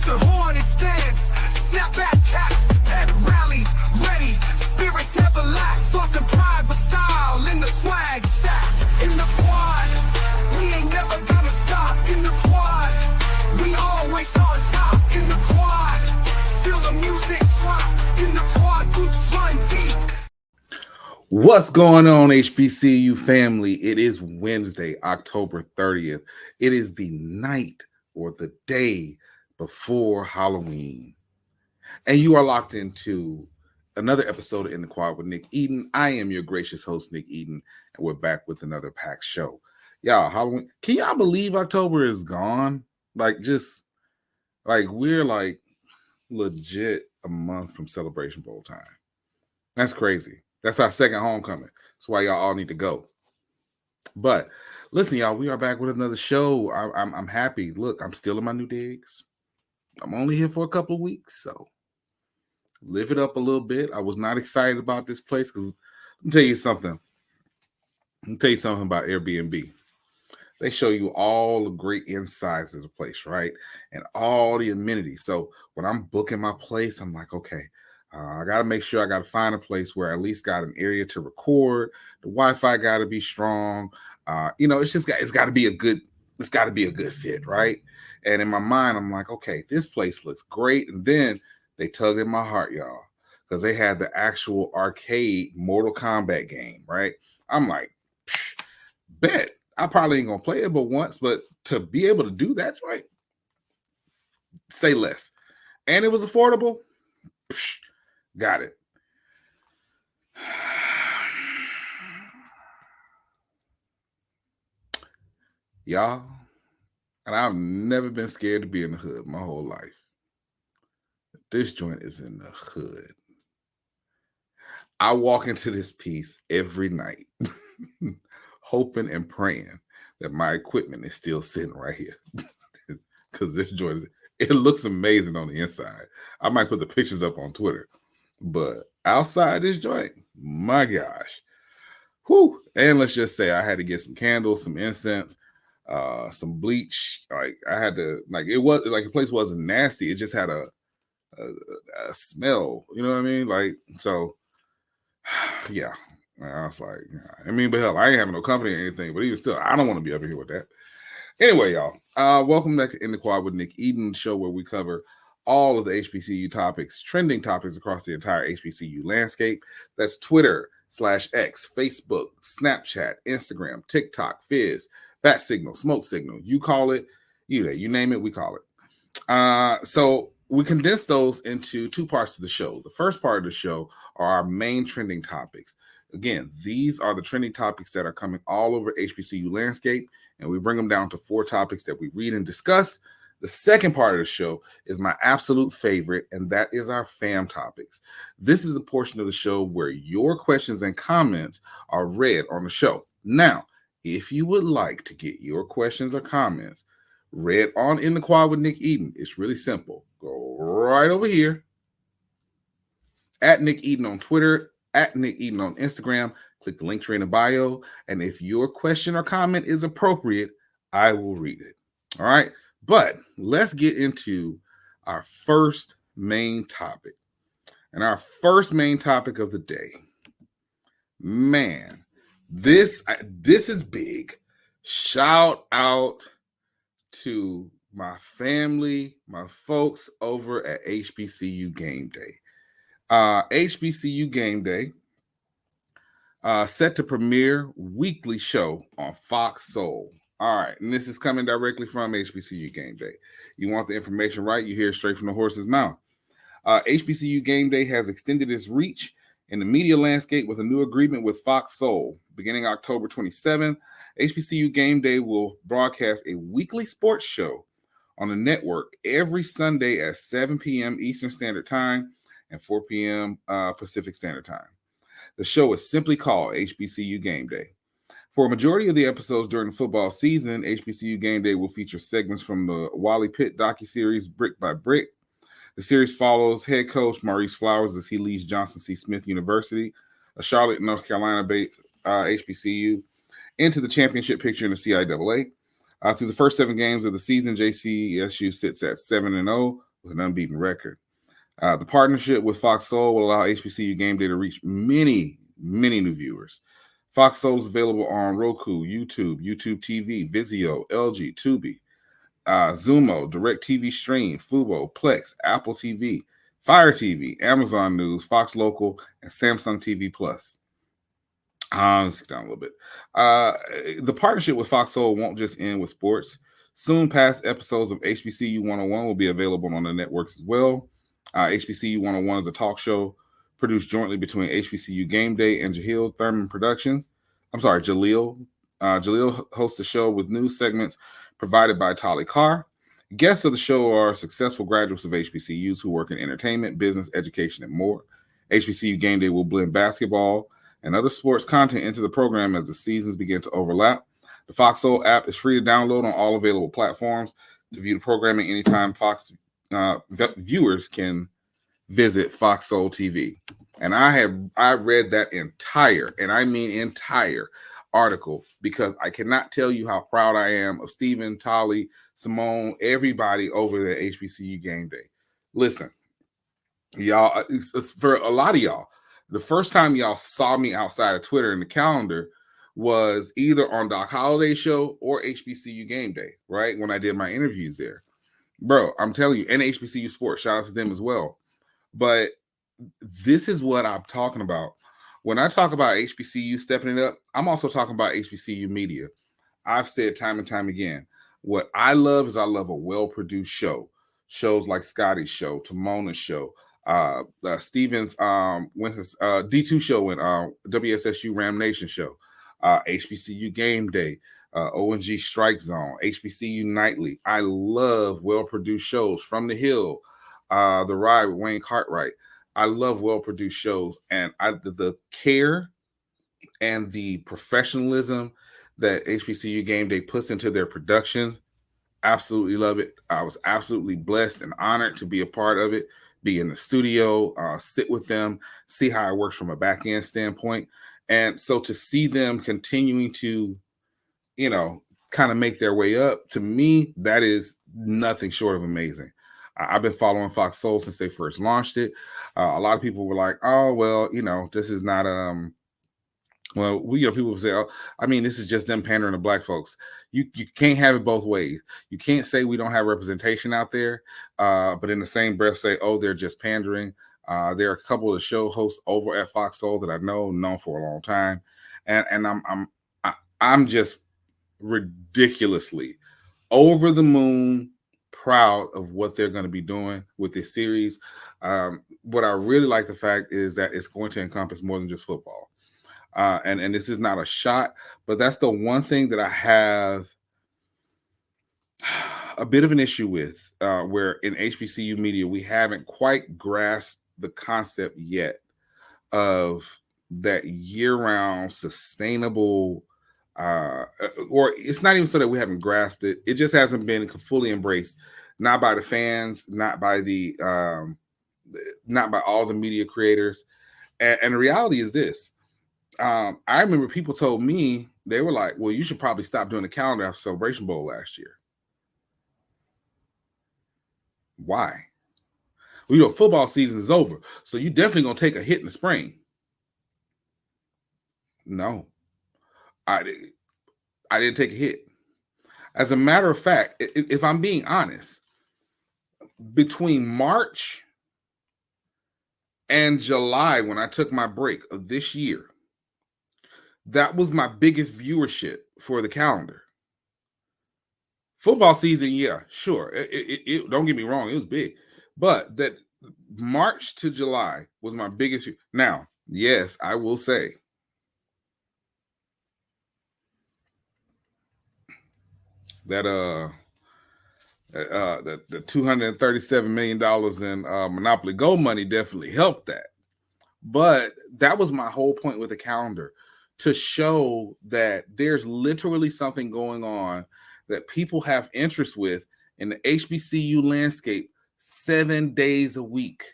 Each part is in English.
watch a hornets dance. Snap back caps at rallies, ready. Spirits never lack. Thoughts and pride, but style in the swag stack. In the quad, we ain't never gonna stop. In the quad, we always on top. In the quad, feel the music drop. In the quad, groups run deep. What's going on, HBCU family? It is Wednesday, October 30th. It is the night or the day before Halloween. And you are locked into another episode of In the Quad with Nick Eden. I am your gracious host, Nick Eden, and we're back with another packed show. Y'all, Halloween. Can y'all believe October is gone? We're legit a month from Celebration Bowl time. That's crazy. That's our second homecoming. That's why y'all all need to go. But listen, y'all, we are back with another show. I'm happy. Look, I'm still in my new digs. I'm only here for a couple of weeks, so live it up a little bit. I was not excited about this place because let me tell you something. About Airbnb. They show you all the great insides of the place, right? And all the amenities. So when I'm booking my place, I'm like, okay, I got to make sure I got to find a place where I at least got an area to record. The Wi-Fi got to be strong. It's got to be a good fit, right? And in my mind, I'm like, okay, this place looks great. And then they tugged at my heart, y'all, because they had the actual arcade Mortal Kombat game, right? I'm like, bet. I probably ain't going to play it but once, but to be able to do that, right? Say less. And it was affordable. Got it. Y'all, and I've never been scared to be in the hood my whole life. This joint is in the hood. I walk into this piece every night, hoping and praying that my equipment is still sitting right here. Because this joint, it looks amazing on the inside. I might put the pictures up on Twitter. But outside this joint, my gosh. Whew. And let's just say I had to get some candles, some incense, some bleach. Like I had to, the place wasn't nasty. It just had a smell. You know what I mean? Yeah. I was like, but hell, I ain't having no company or anything. But even still, I don't want to be up here with that. Anyway, y'all, welcome back to In the Quad with Nick Eden, show where we cover all of the HBCU topics, trending topics across the entire HBCU landscape. That's Twitter/X, Facebook, Snapchat, Instagram, TikTok, Fizz, Bat Signal, Smoke Signal. You call it, you name it, we call it. So we condense those into two parts of the show. The first part of the show are our main trending topics. Again, these are the trending topics that are coming all over HBCU landscape, and we bring them down to 4 topics that we read and discuss. The second part of the show is my absolute favorite, and that is our fam topics. This is a portion of the show where your questions and comments are read on the show. Now, if you would like to get your questions or comments read on In the Quad with Nick Eden, it's really simple. Go right over here at Nick Eden on Twitter, at Nick Eden on Instagram. Click the link tree in the bio, and if your question or comment is appropriate, I will read it. All right? But let's get into our first main topic. And our first main topic of the day. Man, this is big. Shout out to my family, my folks over at HBCU Gameday. HBCU Gameday set to premiere weekly show on Fox Soul. All right, and this is coming directly from HBCU Gameday. You want the information right, you hear it straight from the horse's mouth. HBCU Gameday has extended its reach in the media landscape with a new agreement with Fox Soul. Beginning October 27th, HBCU Gameday will broadcast a weekly sports show on the network every Sunday at 7 p.m. Eastern Standard Time and 4 p.m. Pacific Standard Time. The show is simply called HBCU Gameday. For a majority of the episodes during the football season, HBCU Gameday will feature segments from the Wally Pitt docuseries Brick by Brick. The series follows head coach Maurice Flowers as he leads Johnson C. Smith University, a Charlotte, North Carolina-based HBCU, into the championship picture in the CIAA. Through the first 7 games of the season, JCSU sits at 7-0, with an unbeaten record. The partnership with Fox Soul will allow HBCU Game Day to reach many new viewers. Fox Soul is available on Roku, YouTube TV, Vizio, LG, Tubi, Zumo, DirecTV Stream, Fubo, Plex, Apple TV, Fire TV, Amazon News, Fox Local, and Samsung TV Plus. Let's sit down a little bit. The partnership with Fox Soul won't just end with sports. Soon past episodes of HBCU 101 will be available on the networks as well. HBCU 101 is a talk show produced jointly between HBCU Game Day and Jaleel Thurman Productions. I'm sorry, Jaleel. Jaleel hosts the show with news segments provided by Tali Carr. Guests of the show are successful graduates of HBCUs who work in entertainment, business, education, and more. HBCU Game Day will blend basketball and other sports content into the program as the seasons begin to overlap. The Fox Soul app is free to download on all available platforms. To view the programming anytime, Fox viewers can visit Fox Soul TV. And I read that entire, and I mean entire, article because I cannot tell you how proud I am of Stephen, Tali, Simone, everybody over there at HBCU Game Day. Listen, y'all, it's for a lot of y'all, the first time y'all saw me outside of Twitter in the calendar was either on Doc Holliday's show or HBCU Game Day, right? When I did my interviews there. Bro, I'm telling you, and HBCU Sports, shout out to them as well. But this is what I'm talking about. When I talk about HBCU stepping it up, I'm also talking about HBCU media. I've said time and time again, what I love is I love a well-produced show. Shows like Scotty's show, Tamona's show, Stevens, Winston's D2 show, and WSSU Ram Nation show, HBCU Game Day, ONG Strike Zone, HBCU Nightly. I love well-produced shows. From the Hill, The Ride with Wayne Cartwright. I love well-produced shows, and the care and the professionalism that HBCU Game Day puts into their productions, absolutely love it. I was absolutely blessed and honored to be a part of it, be in the studio, sit with them, see how it works from a back-end standpoint. And so to see them continuing to, kind of make their way up, to me, that is nothing short of amazing. I've been following Fox Soul since they first launched it. A lot of people were like, "Oh, well, this is not people will say, "Oh, I mean, this is just them pandering to black folks." You can't have it both ways. You can't say we don't have representation out there, but in the same breath say, "Oh, they're just pandering." There are a couple of show hosts over at Fox Soul that I've known for a long time, and I'm just ridiculously over the moon proud of what they're going to be doing with this series. What I really like the fact is that it's going to encompass more than just football. And this is not a shot, but that's the one thing that I have a bit of an issue with, where in HBCU media, we haven't quite grasped the concept yet of that year-round sustainable, or it's not even so that we haven't grasped it. It just hasn't been fully embraced, not by the fans, not by all the media creators. And the reality is this. I remember people told me, they were like, "Well, you should probably stop doing the calendar after Celebration Bowl last year." Why? Well, football season is over, so you definitely gonna take a hit in the spring. No, I didn't take a hit. As a matter of fact, if I'm being honest, between March and July, when I took my break of this year, that was my biggest viewership for the calendar. Football season, yeah, sure. It don't get me wrong, it was big. But that March to July was my biggest. Now, yes, I will say that the $237 million in Monopoly Go money definitely helped that. But that was my whole point with the calendar, to show that there's literally something going on that people have interest with in the HBCU landscape 7 days a week,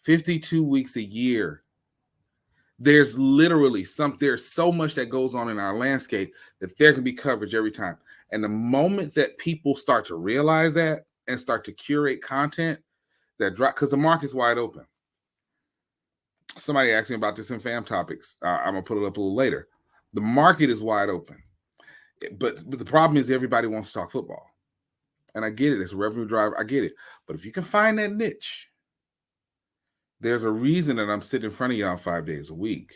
52 weeks a year. There's so much that goes on in our landscape that there can be coverage every time. And the moment that people start to realize that, and start to curate content that drop, because the market's wide open. Somebody asked me about this in Fam Topics. I'm gonna put it up a little later. The market is wide open, but the problem is everybody wants to talk football, and I get it. It's a revenue driver. I get it. But if you can find that niche, there's a reason that I'm sitting in front of y'all 5 days a week,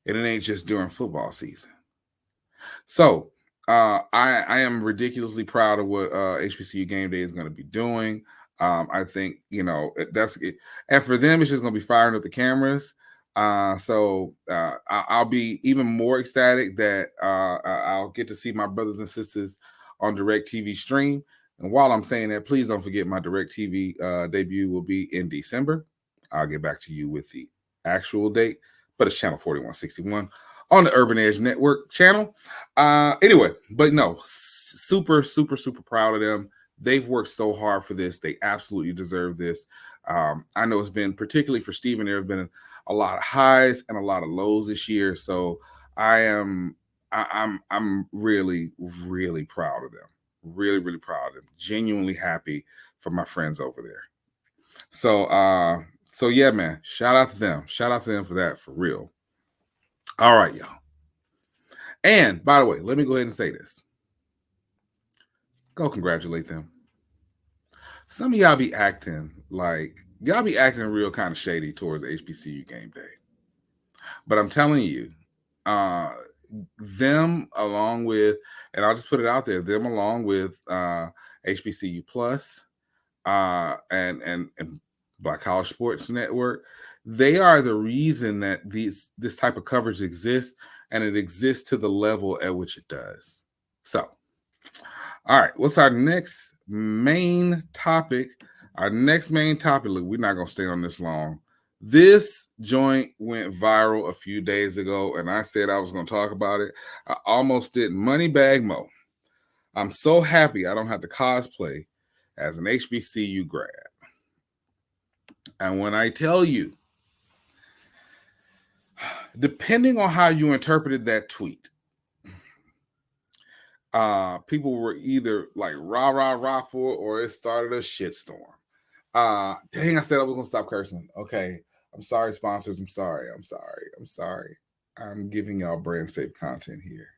and it ain't just during football season. So I am ridiculously proud of what HBCU Gameday is going to be doing. I think, that's it. And for them, it's just going to be firing up the cameras. So I'll be even more ecstatic that I'll get to see my brothers and sisters on DirecTV stream. And while I'm saying that, please don't forget my DirecTV debut will be in December. I'll get back to you with the actual date, but it's channel 4161 on the Urban Edge Network channel. Anyway, but no, super, super, super proud of them. They've worked so hard for this. They absolutely deserve this. I know it's been, particularly for Steven, there have been a lot of highs and a lot of lows this year. So I'm really, really proud of them. Really, really proud of them. Genuinely happy for my friends over there. So yeah, man, shout out to them. Shout out to them for that, for real. All right, y'all. And by the way, let me go ahead and say this. Go congratulate them. Some of y'all be acting real kind of shady towards HBCU Gameday. But I'm telling you, them along with, and I'll just put it out there, them along with HBCU Plus and Black College Sports Network, they are the reason that this type of coverage exists, and it exists to the level at which it does. So, all right, what's our next main topic? Our next main topic, look, we're not going to stay on this long. This joint went viral a few days ago, and I said I was going to talk about it. I almost did. Moneybag Mo. I'm so happy I don't have to cosplay as an HBCU grad. And when I tell you, depending on how you interpreted that tweet, people were either like rah for it, or it started a shitstorm. Dang, I said I was gonna stop cursing. Okay, I'm sorry, sponsors. I'm sorry. I'm giving y'all brand safe content here,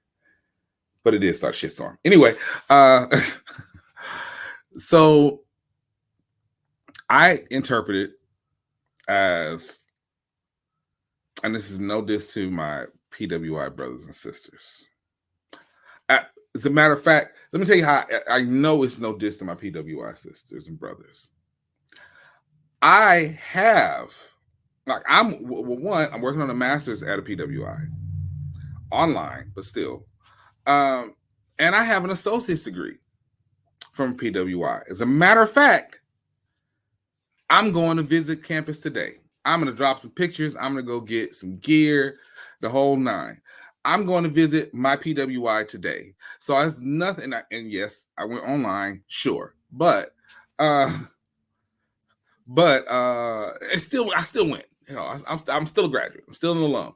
but it did start shitstorm. Anyway, so I interpreted as, and this is no diss to my PWI brothers and sisters. As a matter of fact, let me tell you how I know it's no diss to my PWI sisters and brothers. I have, I'm working on a master's at a PWI online, but still. And I have an associate's degree from PWI. As a matter of fact, I'm going to visit campus today. I'm going to drop some pictures. I'm going to go get some gear, the whole nine. I'm going to visit my PWI today. So it's nothing. And yes, I went online, sure. But it's still, I still went. I'm still a graduate. I'm still an alum.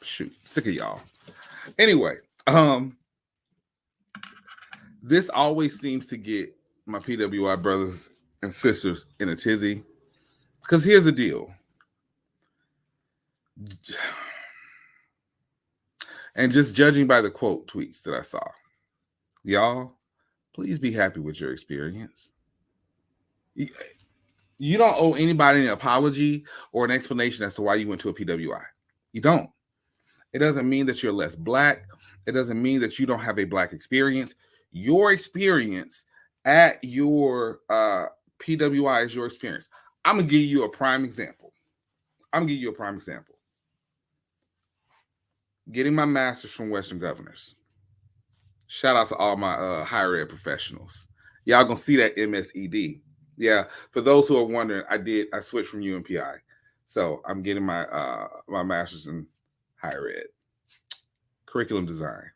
Shoot, sick of y'all. Anyway, this always seems to get my PWI brothers and sisters in a tizzy. Because here's the deal. And just judging by the quote tweets that I saw, y'all, please be happy with your experience. You don't owe anybody an apology or an explanation as to why you went to a PWI. You don't. It doesn't mean that you're less black. It doesn't mean that you don't have a black experience. Your experience at your PWI is your experience. I'm going to give you a prime example. Getting my master's from Western Governors. Shout out to all my higher ed professionals. Y'all going to see that MSED. Yeah, for those who are wondering, I switched from UMPI. So I'm getting my my master's in higher ed. Curriculum design.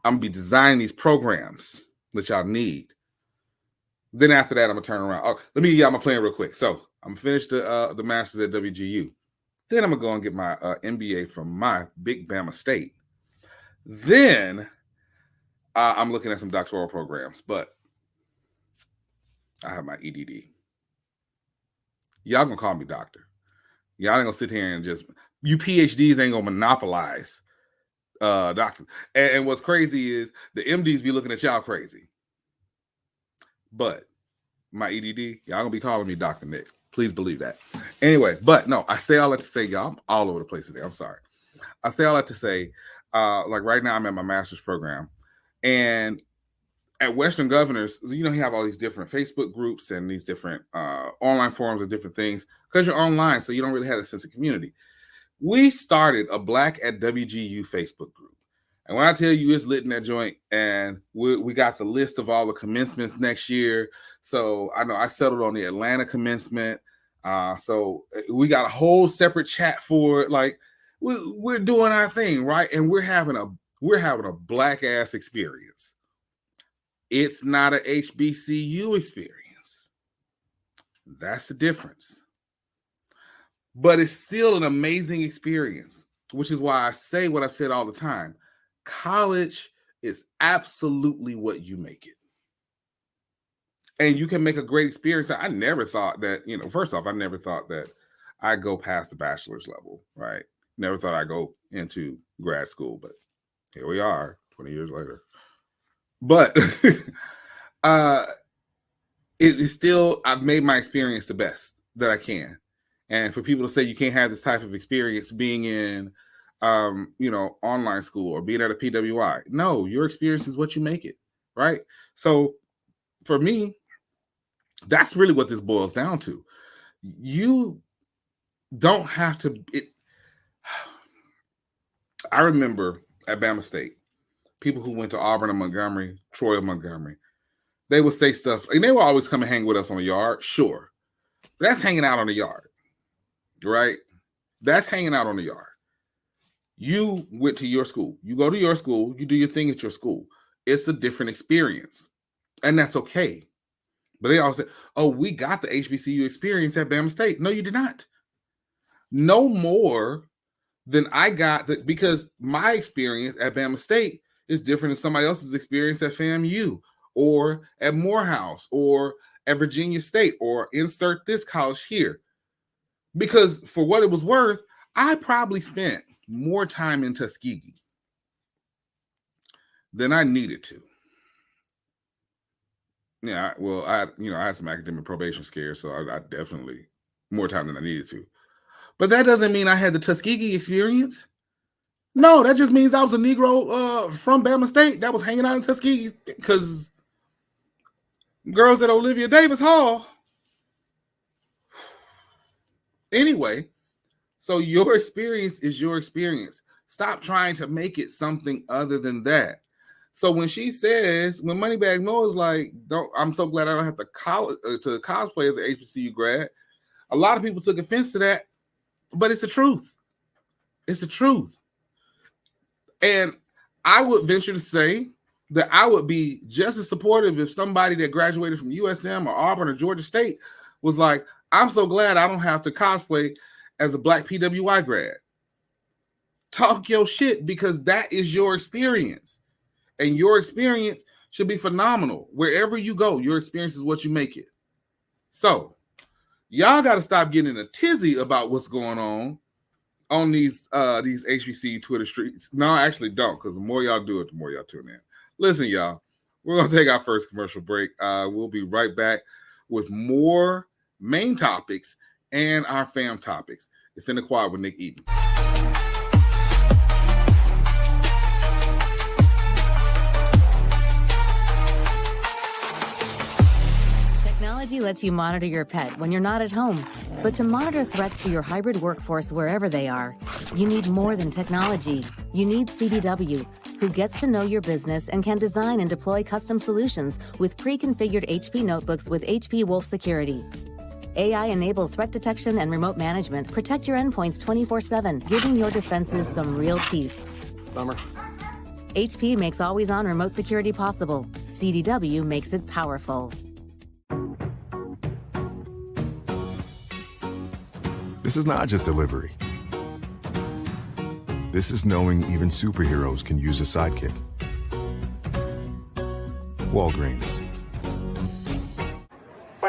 I'm going to be designing these programs that y'all need. Then after that, I'm going to turn around. Oh, let me give y'all my plan real quick. So I'm going to finish the master's at WGU. Then I'm going to go and get my MBA from my big Bama State. Then I'm looking at some doctoral programs. But I have my EDD. Y'all gonna call me doctor. Y'all ain't gonna sit here and just, you PhDs ain't gonna monopolize doctors. And what's crazy is the MDs be looking at y'all crazy. But my EDD, y'all gonna be calling me Dr. Nick. Please believe that. Anyway, but no, I say all that to say, y'all, I'm all over the place today. I'm sorry. I say all that to say, like right now I'm at my master's program, and at Western Governors, you have all these different Facebook groups and these different online forums and different things because you're online, so you don't really have a sense of community. We started a Black at WGU Facebook group. And when I tell you it's lit in that joint, and we got the list of all the commencements next year. So I know I settled on the Atlanta commencement. So we got a whole separate chat for it. Like we're doing our thing, right? And we're having a Black ass experience. It's not an HBCU experience. That's the difference. But it's still an amazing experience, which is why I say what I've said all the time. College is absolutely what you make it. And you can make a great experience. I never thought that, first off, I never thought that I'd go past the bachelor's level, right? Never thought I'd go into grad school, but here we are 20 years later. But it is still, I've made my experience the best that I can. And for people to say you can't have this type of experience being in, online school or being at a PWI, no, your experience is what you make it, right? So for me, that's really what this boils down to. You don't have to. I remember at Bama State, people who went to Auburn and Montgomery, Troy and Montgomery, they would say stuff, and they would always come and hang with us on the yard, sure. But that's hanging out on the yard, right? That's hanging out on the yard. You went to your school. You go to your school. You do your thing at your school. It's a different experience, and that's okay. But they all say, oh, we got the HBCU experience at Bama State. No, you did not. No more than I got, because my experience at Bama State is different than somebody else's experience at FAMU or at Morehouse or at Virginia State, or insert this college here. Because for what it was worth, I probably spent more time in Tuskegee than I needed to. Yeah, well, I had some academic probation scares, so I definitely more time than I needed to. But that doesn't mean I had the Tuskegee experience. No, that just means I was a Negro from Bama State that was hanging out in Tuskegee, because girls at Olivia Davis Hall. Anyway, so your experience is your experience. Stop trying to make it something other than that. So when she says, when Moneybag Mo is like, I'm so glad I don't have to cosplay as an HBCU grad. A lot of people took offense to that, but it's the truth. It's the truth. And I would venture to say that I would be just as supportive if somebody that graduated from USM or Auburn or Georgia State was like, I'm so glad I don't have to cosplay as a Black PWI grad. Talk your shit, because that is your experience. And your experience should be phenomenal. Wherever you go, your experience is what you make it. So y'all got to stop getting in a tizzy about what's going on these HBCU Twitter streets. No, I actually don't, because the more y'all do it, the more y'all tune in. Listen, y'all, we're going to take our first commercial break. We'll be right back with more main topics and our fam topics. It's In the Quad with Nick Eden. Technology lets you monitor your pet when you're not at home. But to monitor threats to your hybrid workforce wherever they are, you need more than technology. You need CDW, who gets to know your business and can design and deploy custom solutions with pre-configured HP notebooks with HP Wolf Security. AI-enabled threat detection and remote management protect your endpoints 24/7, giving your defenses some real teeth. Bummer. HP makes always-on remote security possible. CDW makes it powerful. This is not just delivery. This is knowing even superheroes can use a sidekick. Walgreens.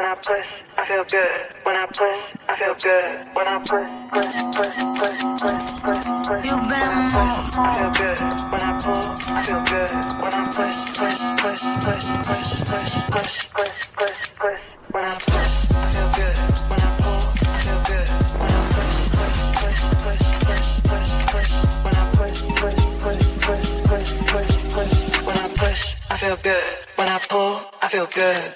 I push, I feel good. When I push, I feel good. When I push. You better move. I feel good. When I pull, I feel good. When I push. When I push, I feel good. When I pull, I feel good. When I push. When I push. When I push, I feel good. When I pull, I feel good.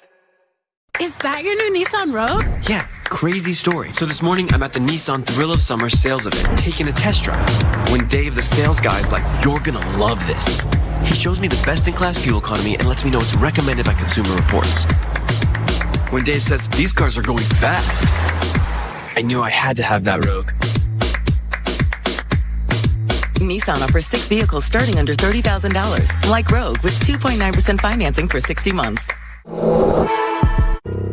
Is that your new Nissan Rogue? Yeah, crazy story. So this morning, I'm at the Nissan Thrill of Summer sales event, taking a test drive. When Dave, the sales guy, is like, "You're gonna love this." He shows me the best-in-class fuel economy and lets me know it's recommended by Consumer Reports. When Dave says, "These cars are going fast," I knew I had to have that Rogue. Nissan offers 6 vehicles starting under $30,000, like Rogue, with 2.9% financing for 60 months.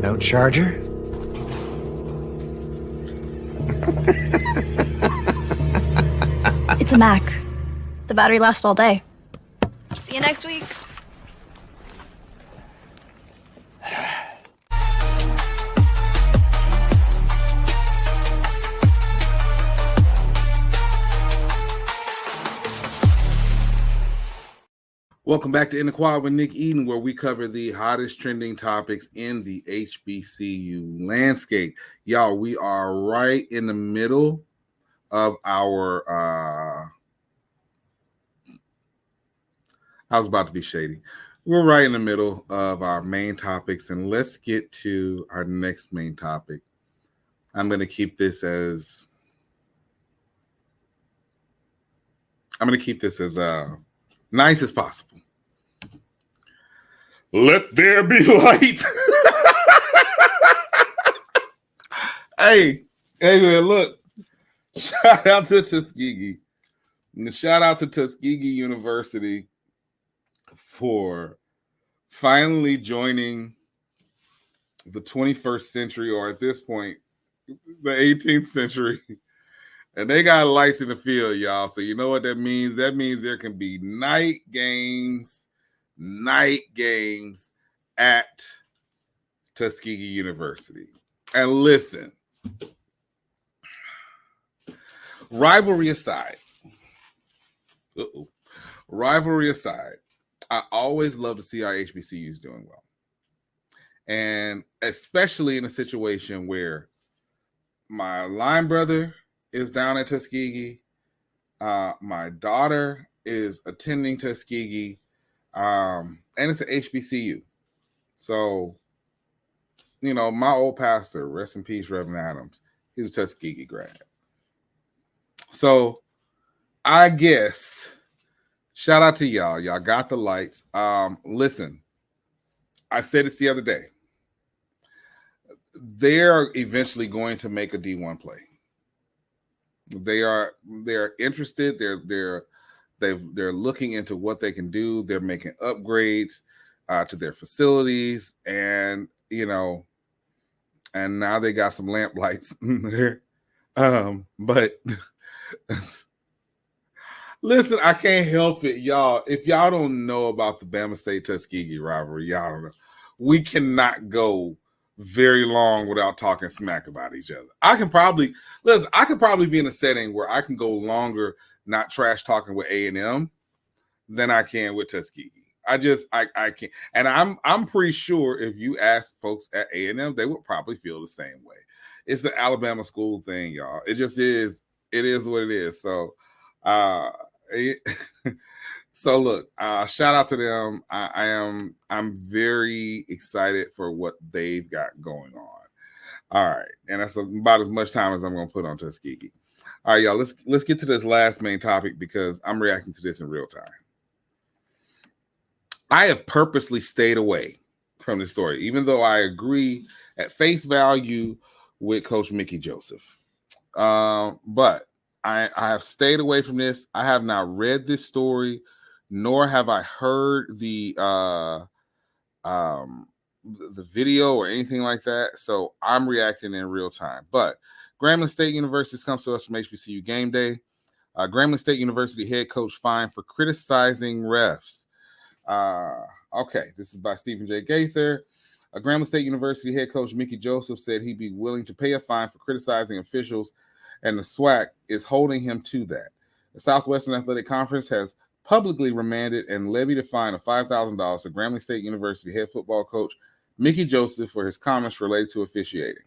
No charger? It's a Mac. The battery lasts all day. See you next week. Welcome back to In the Quad with Nick Eden, where we cover the hottest trending topics in the HBCU landscape. Y'all, we are right in the middle of our I was about to be shady. We're right in the middle of our main topics, and let's get to our next main topic. I'm going to keep this as nice as possible. Let there be light. Hey, man, look. Shout out to Tuskegee. And shout out to Tuskegee University for finally joining the 21st century, or at this point, the 18th century. And they got lights in the field, y'all. So you know what that means? That means there can be night games at Tuskegee University. And listen, rivalry aside, I always love to see our HBCUs doing well. And especially in a situation where my line brother is down at Tuskegee. My daughter is attending Tuskegee. And it's an HBCU. So, you know, my old pastor, rest in peace, Reverend Adams, he's a Tuskegee grad. So I guess, shout out to y'all. Y'all got the lights. Listen, I said this the other day. They're eventually going to make a D1 play. They're interested. They're looking into what they can do. They're making upgrades to their facilities, and you know, and now they got some lamp lights there. But listen, I can't help it, y'all. If y'all don't know about the Bama State Tuskegee rivalry, y'all don't know. We cannot go very long without talking smack about each other. I could probably be in a setting where I can go longer not trash talking with A&M than I can with Tuskegee. I can't. And I'm pretty sure if you ask folks at A&M, they would probably feel the same way. It's the Alabama school thing, y'all. It just is. It is what it is. So so look, shout out to them. I'm very excited for what they've got going on. All right, and that's about as much time as I'm going to put on Tuskegee. All right, y'all. Let's get to this last main topic because I'm reacting to this in real time. I have purposely stayed away from this story, even though I agree at face value with Coach Mickey Joseph. But I have stayed away from this. I have not read this story, nor have I heard the video or anything like that. So I'm reacting in real time. But Grambling State University comes to us from HBCU Gameday. Grambling State University head coach fined for criticizing refs. Okay, this is by Stephen J. Gaither. A Grambling State University head coach Mickey Joseph said he'd be willing to pay a fine for criticizing officials, and the SWAC is holding him to that. The Southwestern Athletic Conference has publicly remanded and levied a fine of $5,000 to Grambling State University head football coach Mickey Joseph for his comments related to officiating.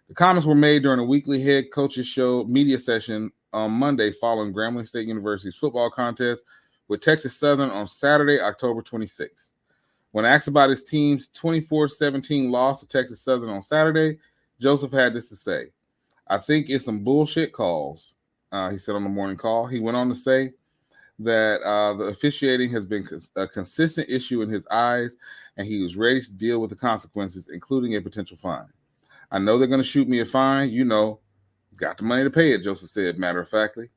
The comments were made during a weekly head coaches show media session on Monday following Grambling State University's football contest with Texas Southern on Saturday, October 26th. When asked about his team's 24-17 loss to Texas Southern on Saturday, Joseph had this to say. I think it's some bullshit calls, he said on the morning call. He went on to say that the officiating has been a consistent issue in his eyes, and he was ready to deal with the consequences, including a potential fine. I know they're going to shoot me a fine. You know, got the money to pay it, Joseph said, matter-of-factly.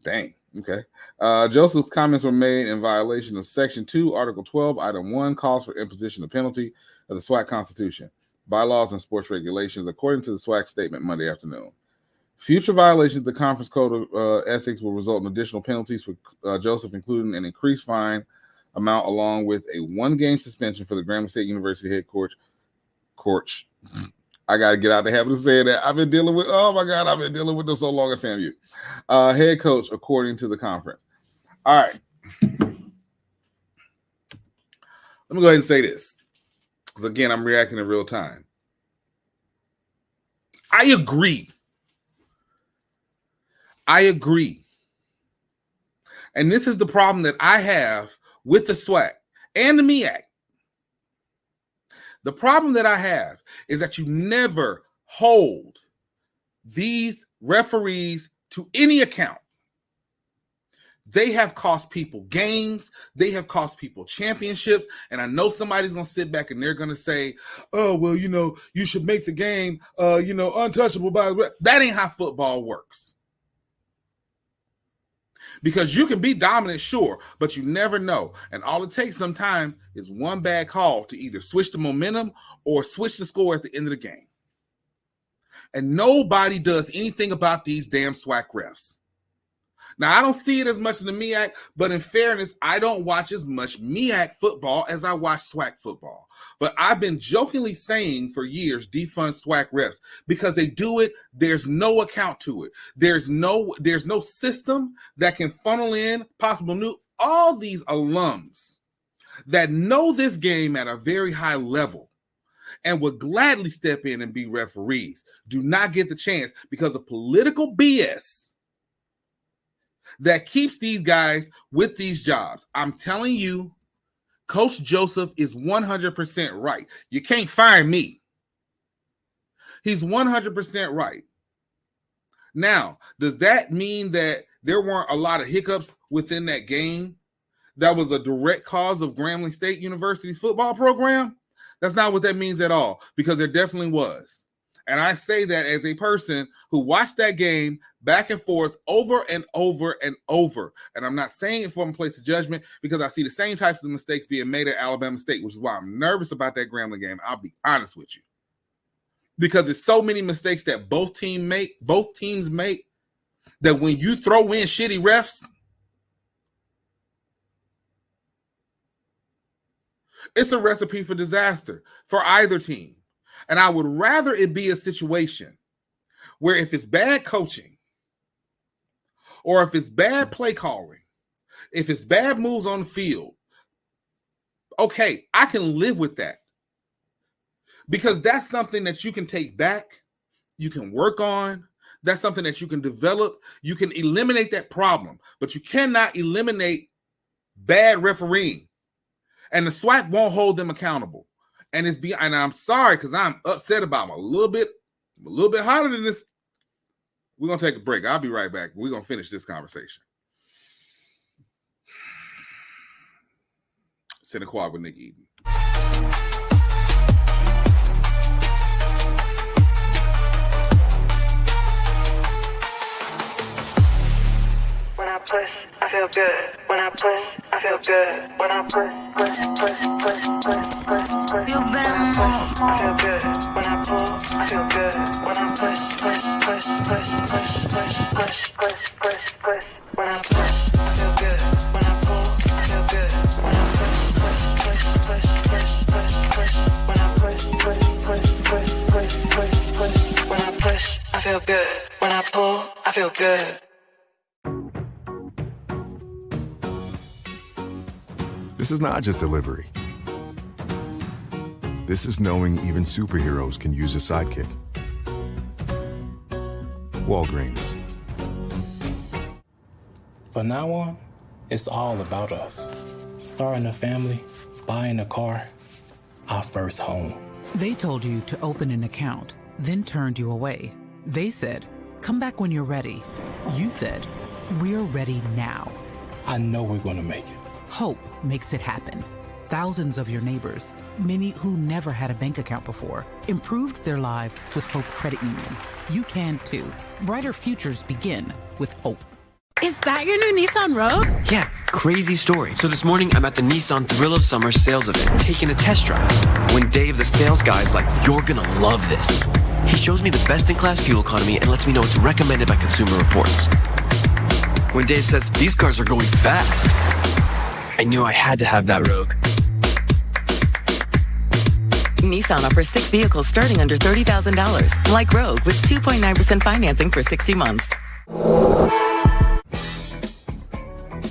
Dang, okay. Joseph's comments were made in violation of Section 2, Article 12, Item 1, calls for imposition of penalty of the SWAC Constitution, bylaws, and sports regulations, according to the SWAC statement Monday afternoon. Future violations of the conference code of ethics will result in additional penalties for Joseph, including an increased fine amount along with a one-game suspension for the Grambling State University head coach. I got to get out the habit of saying that. I've been dealing with this so long at FAMU. Head coach, according to the conference. All right. Let me go ahead and say this, because, again, I'm reacting in real time. I agree. And this is the problem that I have with the SWAC and the MEAC. The problem that I have is that you never hold these referees to any account. They have cost people games. They have cost people championships. And I know somebody's going to sit back and they're going to say, oh, well, you know, you should make the game, untouchable. That ain't how football works. Because you can be dominant, sure, but you never know. And all it takes sometimes is one bad call to either switch the momentum or switch the score at the end of the game. And nobody does anything about these damn SWAC refs. Now, I don't see it as much in the MEAC, but in fairness, I don't watch as much MEAC football as I watch SWAC football. But I've been jokingly saying for years, defund SWAC refs, because they do it. There's no account to it. There's no system that can funnel in all these alums that know this game at a very high level and would gladly step in and be referees do not get the chance because of political BS that keeps these guys with these jobs. I'm telling you, Coach Joseph is 100% right. You can't fire me. He's 100% right. Now, does that mean that there weren't a lot of hiccups within that game that was a direct cause of Grambling State University's football program? That's not what that means at all, because there definitely was. And I say that as a person who watched that game back and forth over and over and over. And I'm not saying it from a place of judgment, because I see the same types of mistakes being made at Alabama State, which is why I'm nervous about that Grambling game. I'll be honest with you. Because there's so many mistakes that both teams make, that when you throw in shitty refs, it's a recipe for disaster for either team. And I would rather it be a situation where if it's bad coaching or if it's bad play calling, if it's bad moves on the field, okay, I can live with that. Because that's something that you can take back, you can work on, that's something that you can develop, you can eliminate that problem, but you cannot eliminate bad refereeing. And the SWAC won't hold them accountable. And I'm sorry, because I'm upset about them a little bit hotter than this. We're going to take a break. I'll be right back. We're going to finish this conversation. It's in the quad with Nick Eden. When I push, I feel good. When I push, I feel good. When I push. Feel better I feel good. When I pull, I feel good. When I push. When I push, I feel good. When I pull, I feel good. When I push. When I push. feel good. When I pull, I feel good. This is not just delivery. This is knowing even superheroes can use a sidekick. Walgreens. From now on, it's all about us. Starting a family, buying a car, our first home. They told you to open an account, then turned you away. They said, come back when you're ready. You said, we're ready now. I know we're going to make it. Hope makes it happen. Thousands of your neighbors, many who never had a bank account before, improved their lives with Hope Credit Union. You can too. Brighter futures begin with hope. Is that your new Nissan Rogue? Yeah, crazy story. So this morning, I'm at the Nissan Thrill of Summer sales event, taking a test drive. When Dave, the sales guy, is like, you're gonna love this. He shows me the best-in-class fuel economy and lets me know it's recommended by Consumer Reports. When Dave says, these cars are going fast, I knew I had to have that Rogue. Nissan offers 6 vehicles starting under $30,000, like Rogue with 2.9% financing for 60 months.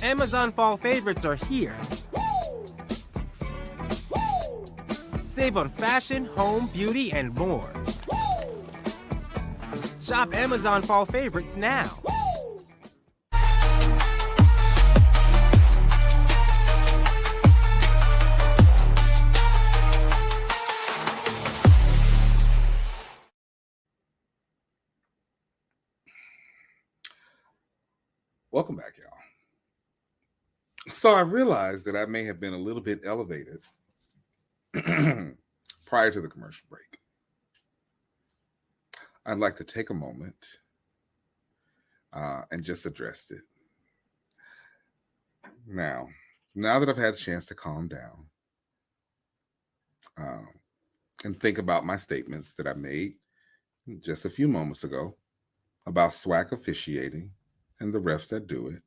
Amazon Fall Favorites are here. Save on fashion, home, beauty, and more. Shop Amazon Fall Favorites now. Welcome back, y'all. So I realized that I may have been a little bit elevated prior to the commercial break. I'd like to take a moment and just address it. Now that I've had a chance to calm down and think about my statements that I made just a few moments ago about SWAC officiating and the refs that do it,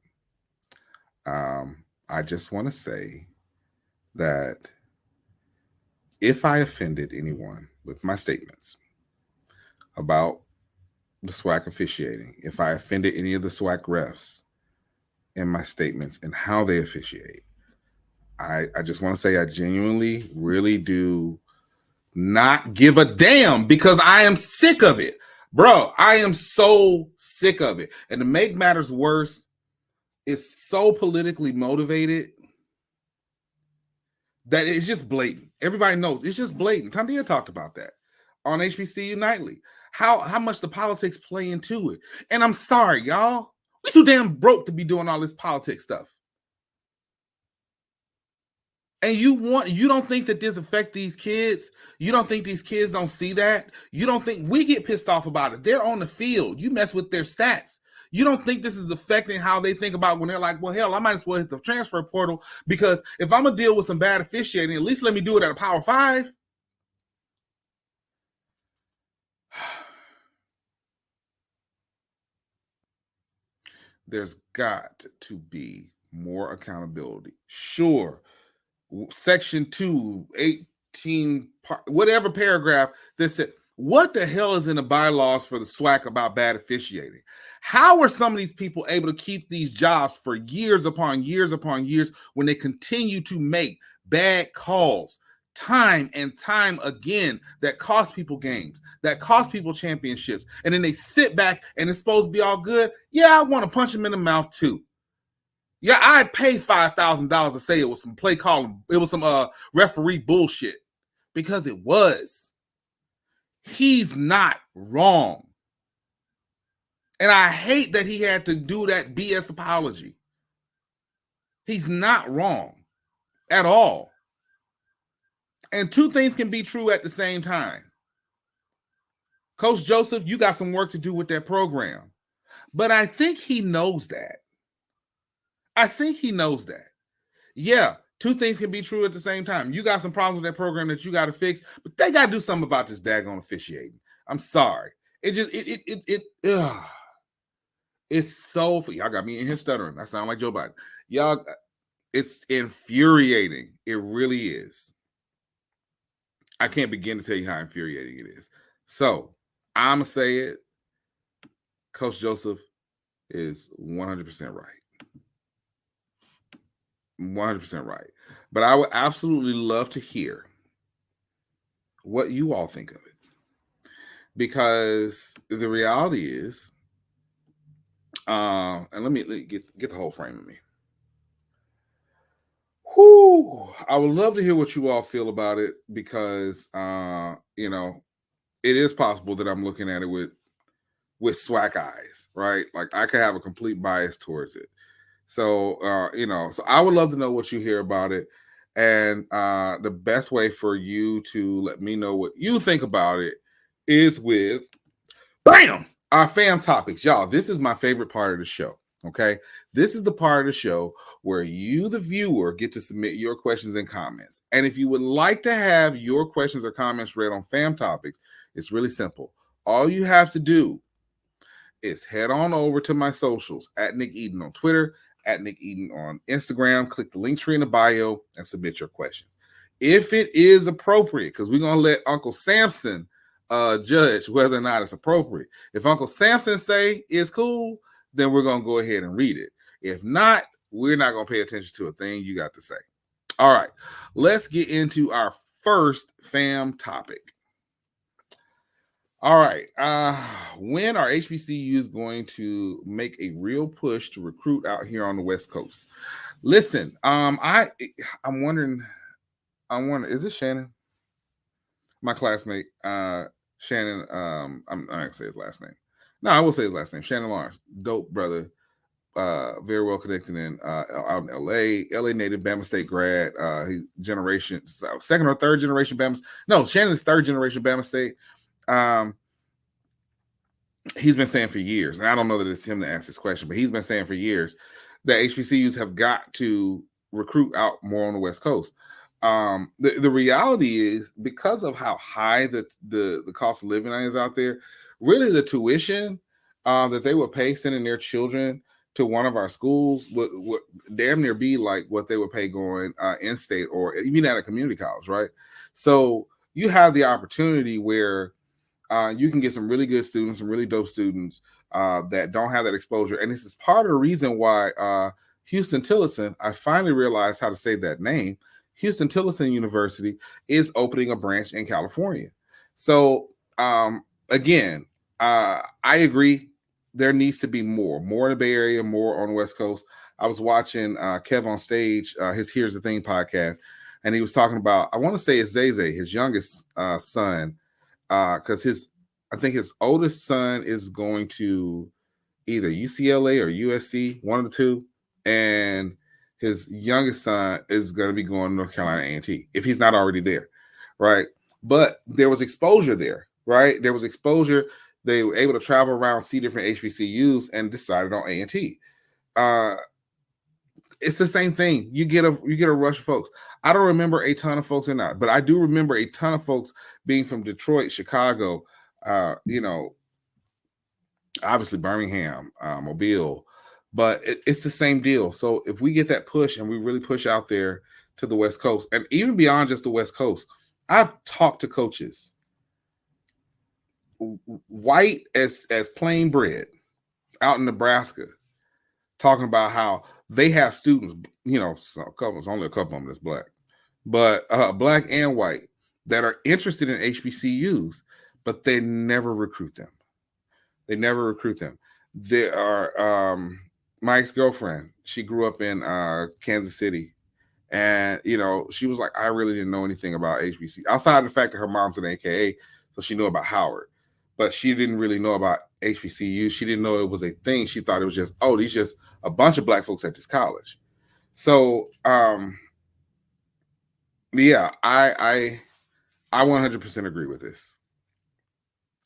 I just want to say that if I offended anyone with my statements about the SWAC officiating, if I offended any of the SWAC refs in my statements and how they officiate, I just want to say I genuinely really do not give a damn, because I am sick of it. Bro, I am so sick of it. And to make matters worse, it's so politically motivated that it's just blatant. Everybody knows it's just blatant. Tandia talked about that on HBCU Nightly. How much the politics play into it. And I'm sorry, y'all. We too damn broke to be doing all this politics stuff. And you don't think that this affect these kids? You don't think these kids don't see that? You don't think we get pissed off about it? They're on the field. You mess with their stats. You don't think this is affecting how they think about when they're like, well, hell, I might as well hit the transfer portal, because if I'm going to deal with some bad officiating, at least let me do it at a Power 5. There's got to be more accountability. Sure. Section 2, 18, whatever paragraph that said, what the hell is in the bylaws for the SWAC about bad officiating? How are some of these people able to keep these jobs for years upon years upon years when they continue to make bad calls time and time again that cost people games, that cost people championships, and then they sit back and it's supposed to be all good? Yeah, I want to punch them in the mouth too. Yeah, I'd pay $5,000 to say it was some play calling, it was some referee bullshit, because it was. He's not wrong. And I hate that he had to do that BS apology. He's not wrong at all. And two things can be true at the same time. Coach Joseph, you got some work to do with that program. But I think he knows that. I think he knows that. Yeah, two things can be true at the same time. You got some problems with that program that you got to fix, but they got to do something about this daggone officiating. I'm sorry. It's so, y'all got me in here stuttering. I sound like Joe Biden. Y'all, it's infuriating. It really is. I can't begin to tell you how infuriating it is. So I'm going to say it. Coach Joseph is 100% right. 100% right. But I would absolutely love to hear what you all think of it. Because the reality is, and let me get the whole frame of me. Whew, I would love to hear what you all feel about it because, you know, it is possible that I'm looking at it with swag eyes, right? Like I could have a complete bias towards it. So, you know, so I would love to know what you hear about it. And the best way for you to let me know what you think about it is with, bam, our fam topics. Y'all, this is my favorite part of the show. Okay. This is the part of the show where you, the viewer, get to submit your questions and comments. And if you would like to have your questions or comments read on fam topics, it's really simple. All you have to do is head on over to my socials at Nick Eden on Twitter, at Nick Eden on Instagram. Click the link tree in the bio and submit your questions. If it is appropriate, because we're going to let Uncle Samson judge whether or not it's appropriate. If Uncle Samson say it's cool, then we're going to go ahead and read it. If not, we're not going to pay attention to a thing you got to say. All right, let's get into our first fam topic. All right, when are HBCUs going to make a real push to recruit out here on the West Coast? Listen, I'm wondering, is this Shannon? My classmate, Shannon, I'm not gonna say his last name. No, I will say his last name, Shannon Lawrence, dope brother, very well connected in out in LA native, Bama State grad. He's second or third generation Bama. No, Shannon's third generation Bama State. He's been saying for years, and I don't know that it's him to ask this question, but he's been saying for years that HBCUs have got to recruit out more on the West Coast. The reality is, because of how high the cost of living is out there, really the tuition that they would pay sending their children to one of our schools would damn near be like what they would pay going in-state or even at a community college, right? So you have the opportunity where you can get some really good students, some really dope students that don't have that exposure. And this is part of the reason why Houston-Tillotson, I finally realized how to say that name, Houston-Tillotson University is opening a branch in California. So again, I agree. There needs to be more in the Bay Area, more on the West Coast. I was watching Kev on Stage, his Here's the Thing podcast, and he was talking about, I want to say it's Zay, his youngest son, because I think his oldest son is going to either UCLA or USC, one of the two, and his youngest son is going to be going to North Carolina A&T if he's not already there, right? But there was exposure there, right? There was exposure. They were able to travel around, see different HBCUs, and decided on A&T. It's the same thing. You get a rush of folks. I don't remember a ton of folks or not, but I do remember a ton of folks being from Detroit, Chicago, obviously Birmingham, Mobile, but it's the same deal. So if we get that push and we really push out there to the West Coast, and even beyond just the West Coast, I've talked to coaches, white as plain bread, out in Nebraska, talking about how they have students, only a couple of them that's black, but black and white that are interested in HBCUs, but they never recruit them. There are my ex-girlfriend. She grew up in Kansas City, and she was like, I really didn't know anything about HBCU outside of the fact that her mom's an AKA, so she knew about Howard, but she didn't really know about HBCU. She didn't know it was a thing. She thought it was just, these just a bunch of black folks at this college. So yeah, I 100% agree with this.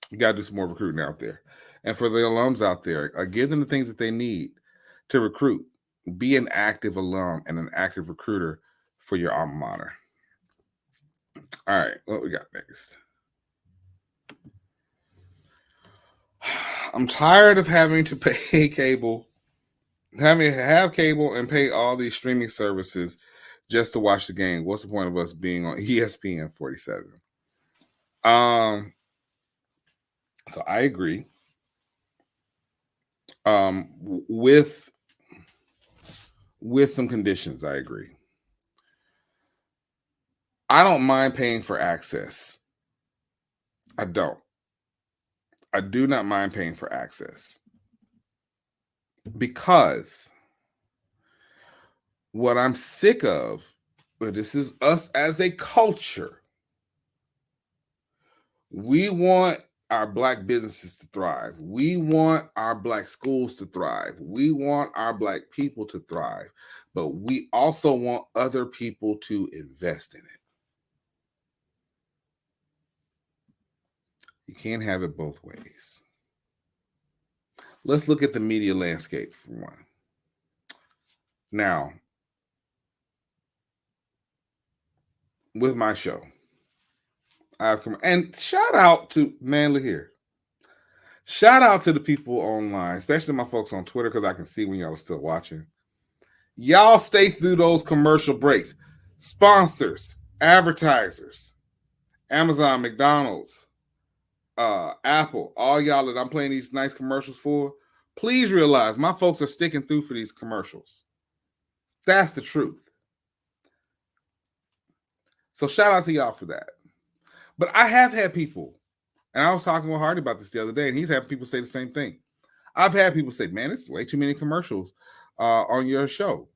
You got to do some more recruiting out there. And for the alums out there, give them the things that they need to recruit. Be an active alum and an active recruiter for your alma mater. All right, what we got next? I'm tired of having to pay cable, have cable and pay all these streaming services just to watch the game. What's the point of us being on ESPN 47? So I agree. With some conditions, I agree. I don't mind paying for access. I don't. I do not mind paying for access because what I'm sick of, but this is us as a culture. We want our Black businesses to thrive. We want our Black schools to thrive. We want our Black people to thrive, but we also want other people to invest in it. You can't have it both ways. Let's look at the media landscape for one. Now, with my show, I've come, and shout out to Manly here. Shout out to the people online, especially my folks on Twitter, because I can see when y'all are still watching. Y'all stay through those commercial breaks. Sponsors, advertisers, Amazon, McDonald's, Apple, all y'all that I'm playing these nice commercials for, please realize my folks are sticking through for these commercials. That's the truth. So shout out to y'all for that. But I have had people, and I was talking with Hardy about this the other day, and he's had people say the same thing. I've had people say, man, it's way too many commercials on your show.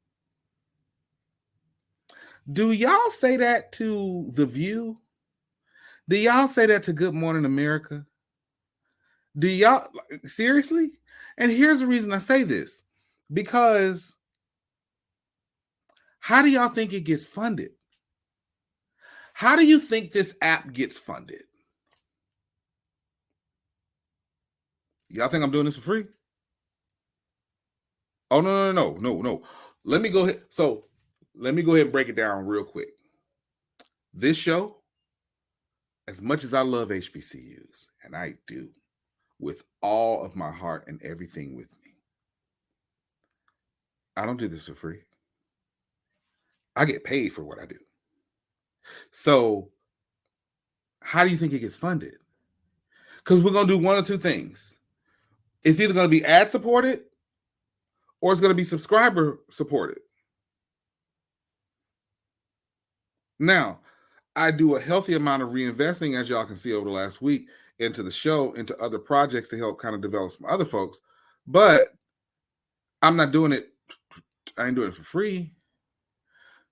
Do y'all say that to The View? Do y'all say that to Good Morning America? Do y'all, seriously? And here's the reason I say this. Because how do y'all think it gets funded? How do you think this app gets funded? Y'all think I'm doing this for free? Oh, no. Let me go ahead. So let me go ahead and break it down real quick. This show, as much as I love HBCUs, and I do, with all of my heart and everything with me, I don't do this for free. I get paid for what I do. So how do you think it gets funded? Because we're going to do one of two things. It's either going to be ad supported or it's going to be subscriber supported. Now, I do a healthy amount of reinvesting, as y'all can see over the last week, into the show, into other projects to help kind of develop some other folks. But I'm not doing it. I ain't doing it for free.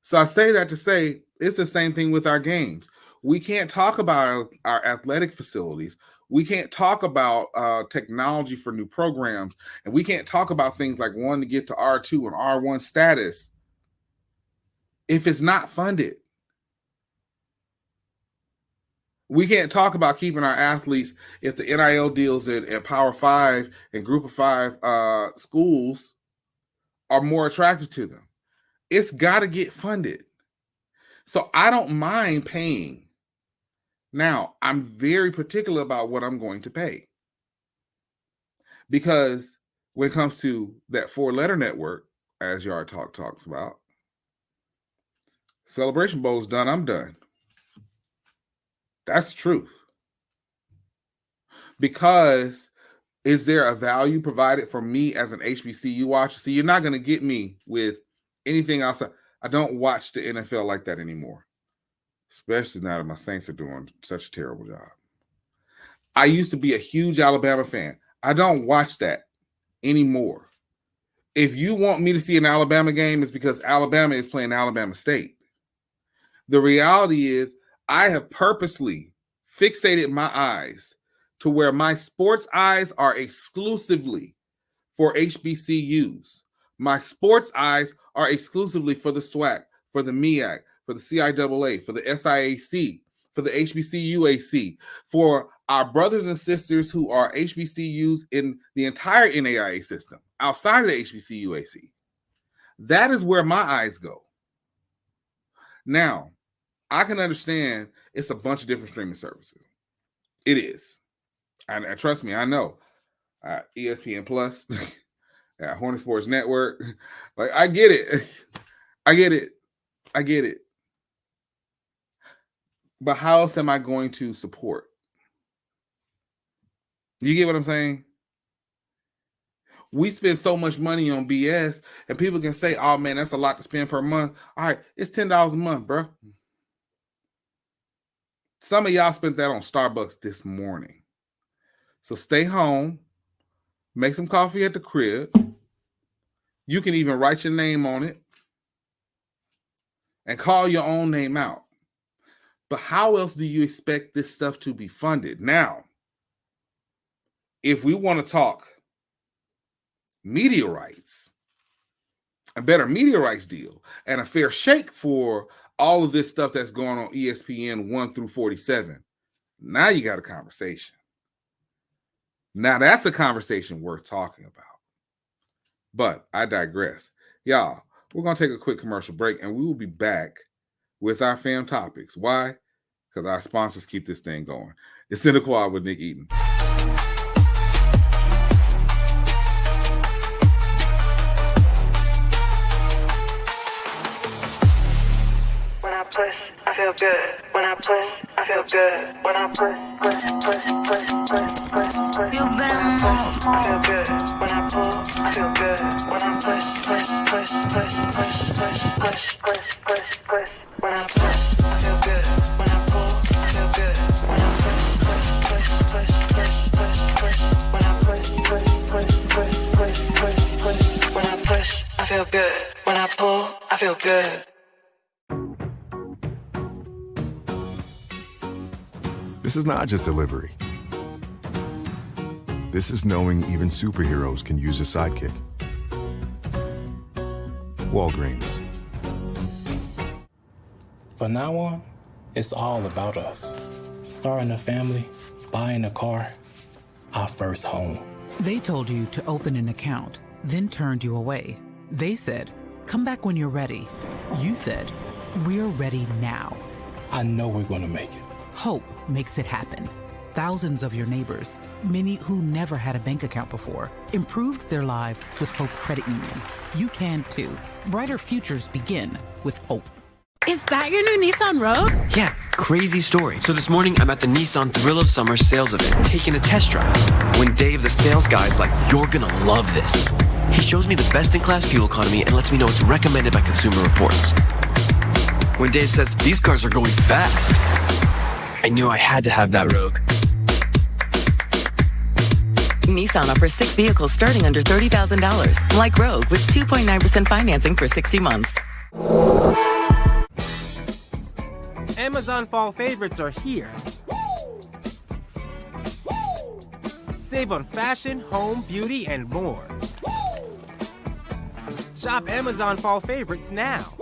So I say that to say it's the same thing with our games. We can't talk about our athletic facilities. We can't talk about technology for new programs. And we can't talk about things like wanting to get to R2 and R1 status if it's not funded. We can't talk about keeping our athletes if the NIL deals at Power 5 and Group of 5 schools are more attractive to them. It's got to get funded. So I don't mind paying. Now, I'm very particular about what I'm going to pay. Because when it comes to that 4-letter network, as Yard Talk talks about, Celebration Bowl's done, I'm done. That's the truth. Because is there a value provided for me as an HBCU watcher? See, you're not going to get me with anything else. I don't watch the NFL like that anymore, especially now that my Saints are doing such a terrible job. I used to be a huge Alabama fan. I don't watch that anymore. If you want me to see an Alabama game, it's because Alabama is playing Alabama State. The reality is I have purposely fixated my eyes to where my sports eyes are exclusively for HBCUs. My sports eyes are exclusively for the SWAC, for the MEAC, for the CIAA, for the SIAC, for the HBCUAC, for our brothers and sisters who are HBCUs in the entire NAIA system, outside of the HBCUAC. That is where my eyes go. Now, I can understand it's a bunch of different streaming services. It is. And trust me, I know. ESPN Plus, Hornet Sports Network. Like, I get it. I get it. But how else am I going to support? You get what I'm saying? We spend so much money on BS, and people can say, oh man, that's a lot to spend per month. All right, it's $10 a month, bro. Some of y'all spent that on Starbucks this morning. So stay home, make some coffee at the crib. You can even write your name on it and call your own name out. But how else do you expect this stuff to be funded? Now, if we want to talk media rights, a better media rights deal, and a fair shake for all of this stuff that's going on ESPN 1 through 47, now you got a conversation. Now that's a conversation worth talking about. But I digress. Y'all, we're going to take a quick commercial break, and we will be back with our fam topics. Why? Because our sponsors keep this thing going. It's In the Quad with Nick Eden. When I push, I feel good. When I push, I feel good. When I push. Feel better. When I push, I feel good. When I pull, I feel good. When I push. When I push, I feel good. When I pull, I feel good. When I When I push, I feel good. When I pull, I feel good. This is not just delivery. This is knowing even superheroes can use a sidekick. Walgreens. From now on, it's all about us. Starting a family, buying a car, our first home. They told you to open an account, then turned you away. They said, come back when you're ready. You said, we're ready now. I know we're going to make it. Hope makes it happen. Thousands of your neighbors, many who never had a bank account before, improved their lives with Hope Credit Union. You can too. Brighter futures begin with hope. Is that your new Nissan Rogue? Yeah, crazy story. So this morning, I'm at the Nissan Thrill of Summer sales event, taking a test drive. When Dave, the sales guy, is like, you're gonna love this. He shows me the best-in-class fuel economy and lets me know it's recommended by Consumer Reports. When Dave says, these cars are going fast, I knew I had to have that Rogue. Nissan offers 6 vehicles starting under $30,000, like Rogue with 2.9% financing for 60 months. Amazon fall favorites are here. Save on fashion, home, beauty, and more. Shop Amazon fall favorites now.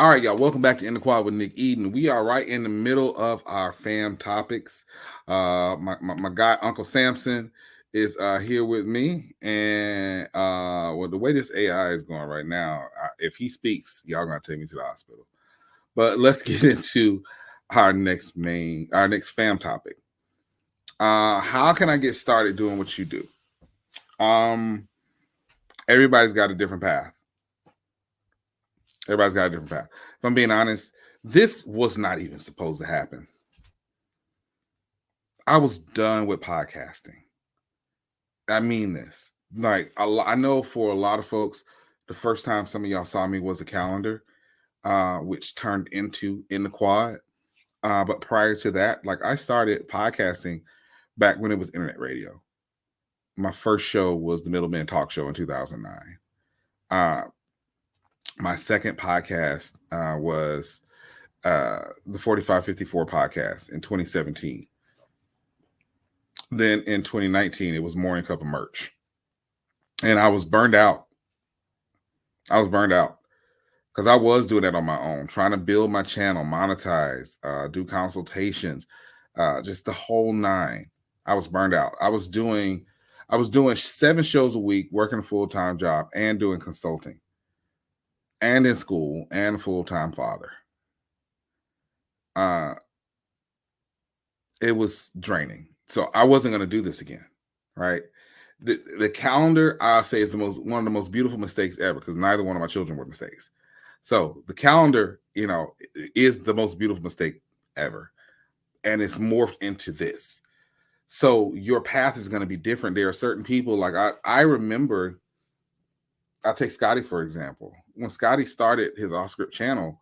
All right, y'all. Welcome back to In the Quad with Nick Eden. We are right in the middle of our fam topics. My guy Uncle Samson is here with me, and well, the way this AI is going right now, if he speaks, y'all gonna take me to the hospital. But let's get into our next fam topic. How can I get started doing what you do? Everybody's got a different path. Everybody's got a different path. If I'm being honest, this was not even supposed to happen. I was done with podcasting. I mean this. Like, I know for a lot of folks, the first time some of y'all saw me was a calendar, which turned into In the Quad. But prior to that, like, I started podcasting back when it was internet radio. My first show was the Middleman Talk Show in 2009. My second podcast was the 4554 podcast in 2017. Then in 2019, it was Morning Cup of Merch. And I was burned out. Because I was doing that on my own, trying to build my channel, monetize, do consultations, just the whole nine. I was burned out. I was doing 7 shows a week, working a full-time job, and doing consulting, and in school, and a full-time father. It was draining. So I wasn't going to do this again, right? The calendar, I'll say, is one of the most beautiful mistakes ever, because neither one of my children were mistakes. So the calendar, is the most beautiful mistake ever. And it's morphed into this. So your path is going to be different. There are certain people, like I remember, I'll take Scotty, for example. When Scotty started his off-script channel,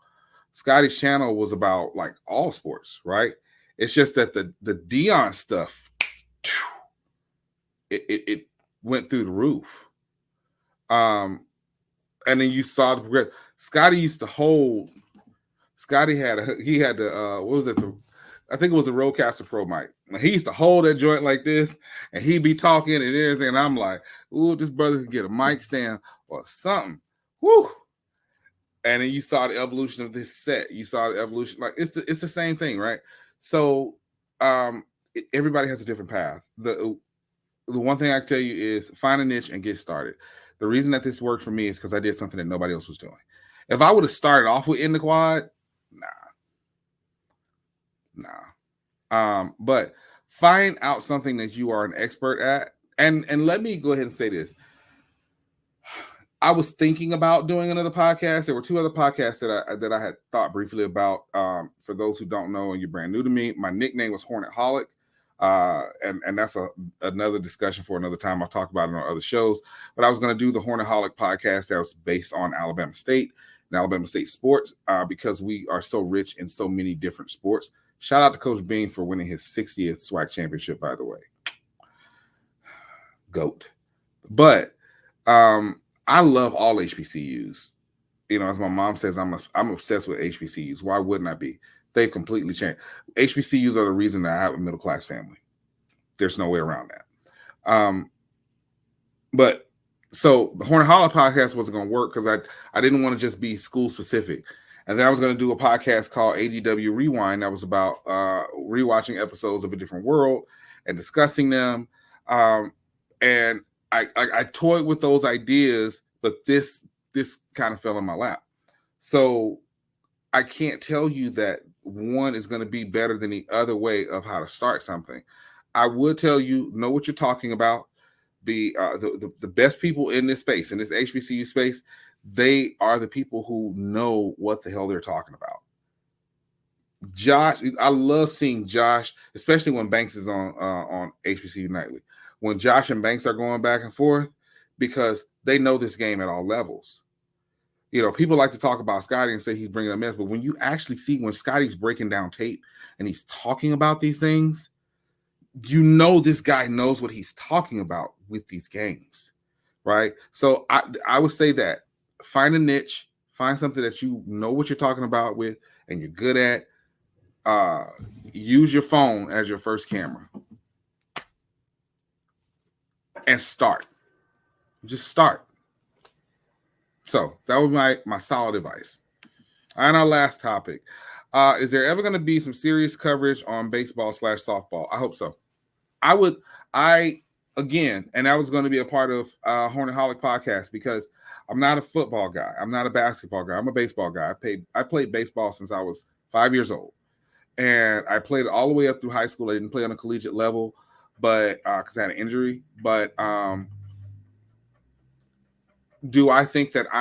Scotty's channel was about like all sports, right? It's just that the Dion stuff, it went through the roof. And then you saw the progress. Scotty used to hold. Scotty had the what was it? I think it was a Rodecaster Pro mic. He used to hold that joint like this, and he'd be talking and everything. And I'm like, ooh, this brother could get a mic stand or something. Woo! And then you saw the evolution of this set. You saw the evolution. Like it's the same thing, right? So everybody has a different path. The one thing I can tell you is find a niche and get started. The reason that this worked for me is because I did something that nobody else was doing. If I would have started off with In the Quad, nah. But find out something that you are an expert at. And let me go ahead and say this. I was thinking about doing another podcast. There were 2 other podcasts that I had thought briefly about. For those who don't know and you're brand new to me, my nickname was Hornet Holic. And that's another discussion for another time. I'll talk about it on other shows. But I was going to do the Hornet Holic podcast that was based on Alabama State and Alabama State sports because we are so rich in so many different sports. Shout out to Coach Bean for winning his 60th SWAC championship, by the way. GOAT. But I love all HBCUs. As my mom says, I'm obsessed with HBCUs. Why wouldn't I be? They've completely changed. HBCUs are the reason that I have a middle-class family. There's no way around that. But so the Hornet Holic podcast wasn't going to work because I didn't want to just be school-specific. And then I was going to do a podcast called ADW Rewind that was about rewatching episodes of A Different World and discussing them. And I toyed with those ideas, but this kind of fell in my lap. So I can't tell you that one is going to be better than the other way of how to start something. I would tell you, know what you're talking about. The best people in this space, in this HBCU space, they are the people who know what the hell they're talking about. Josh, I love seeing Josh, especially when Banks is on HBCU Nightly. When Josh and Banks are going back and forth, because they know this game at all levels. People like to talk about Scotty and say he's bringing a mess, but when you actually see when Scotty's breaking down tape and he's talking about these things, this guy knows what he's talking about with these games, right? So I would say that find a niche, find something that you know what you're talking about with and you're good at. Use your phone as your first camera and start. Just start. So that was my solid advice. And our last topic. Is there ever going to be some serious coverage on baseball/softball? I hope so. Again, and that was going to be a part of Hornet Holic podcast because I'm not a football guy. I'm not a basketball guy. I'm a baseball guy. I played baseball since I was 5 years old. And I played it all the way up through high school. I didn't play on a collegiate level, but because I had an injury. But do I think I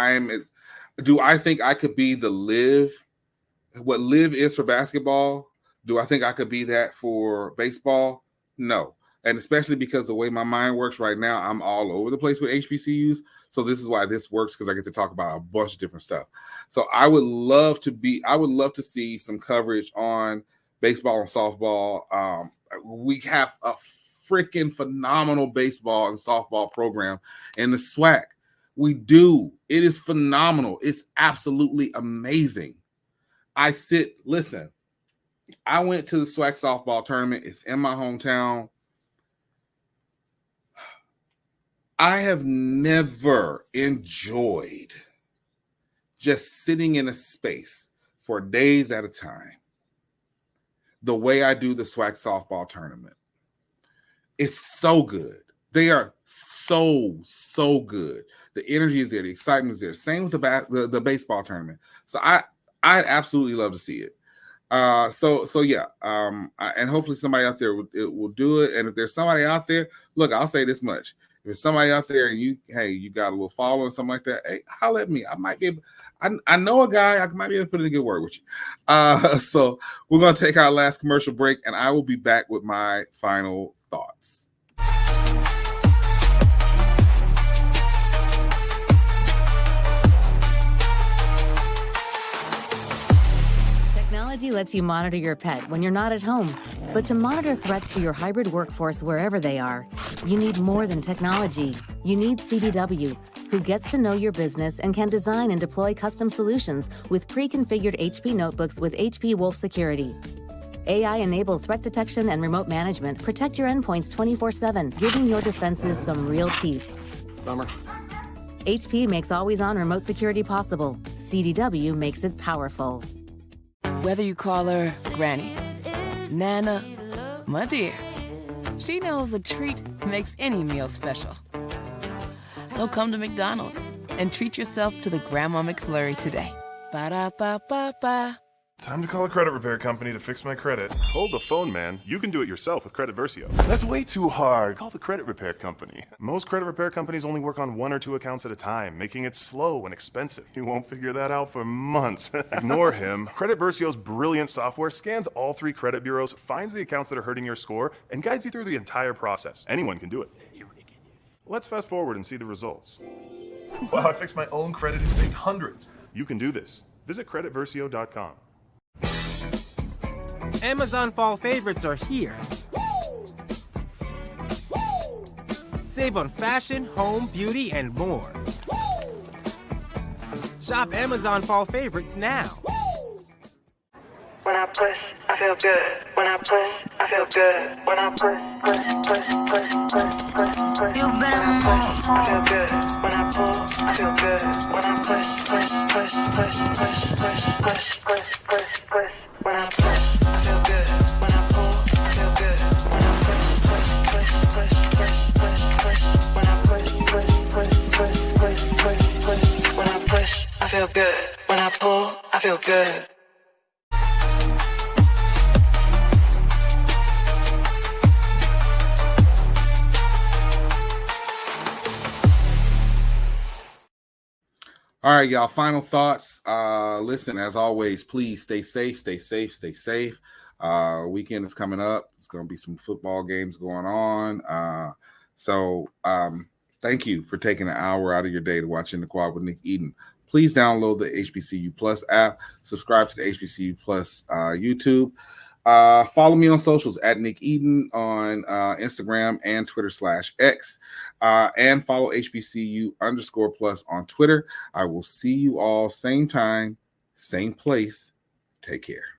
could be what Liv is for basketball? Do I think I could be that for baseball? No. And especially because the way my mind works right now, I'm all over the place with HBCUs. So this is why this works, because I get to talk about a bunch of different stuff. So I would love to see some coverage on baseball and softball. We have a freaking phenomenal baseball and softball program in the SWAC. We do. It is phenomenal. It's absolutely amazing. I went to the SWAC softball tournament. It's in my hometown. I have never enjoyed just sitting in a space for days at a time the way I do the SWAC softball tournament. It's so good. They are so good. The energy is there. The excitement is there. Same with the baseball tournament. So I'd absolutely love to see it. So yeah. And hopefully somebody out there will do it. And if there's somebody out there, look, I'll say this much. If there's somebody out there and you got a little following, something like that, hey, holler at me. I might be able, I know a guy, I might be able to put in a good word with you. So we're going to take our last commercial break, and I will be back with my final thoughts. Technology lets you monitor your pet when you're not at home. But to monitor threats to your hybrid workforce wherever they are, you need more than technology. You need CDW, who gets to know your business and can design and deploy custom solutions with pre-configured HP notebooks with HP Wolf Security. AI-enabled threat detection and remote management protect your endpoints 24/7, giving your defenses some real teeth. Bummer. HP makes always-on remote security possible. CDW makes it powerful. Whether you call her Granny, Nana, my dear, she knows a treat makes any meal special. So come to McDonald's and treat yourself to the Grandma McFlurry today. Ba-da-ba-ba-ba. Time to call a credit repair company to fix my credit. Hold the phone, man. You can do it yourself with Credit Versio. That's way too hard. Call the credit repair company. Most credit repair companies only work on 1 or 2 accounts at a time, making it slow and expensive. You won't figure that out for months. Ignore him. Credit Versio's brilliant software scans all 3 credit bureaus, finds the accounts that are hurting your score, and guides you through the entire process. Anyone can do it. Let's fast forward and see the results. Wow, I fixed my own credit and saved hundreds. You can do this. Visit creditversio.com. Amazon fall favorites are here. Save on fashion, home, beauty, and more. Shop Amazon fall favorites now. When I push, I feel good. When I push, I feel good. When I push. You better move. I feel good. When I pull, I feel good. When I push. When I push, I feel good. When I pull, I feel good. When I push. When I push, When I push, I feel good. When I pull, I feel good. All right, y'all. Final thoughts. Listen, as always, please stay safe. Weekend is coming up. It's going to be some football games going on. So thank you for taking an hour out of your day to watch In the Quad with Nick Eden. Please download the HBCU Plus app. Subscribe to the HBCU Plus YouTube. Follow me on socials at Nick Eden on Instagram and Twitter /X. And follow HBCU_plus on Twitter. I will see you all same time, same place. Take care.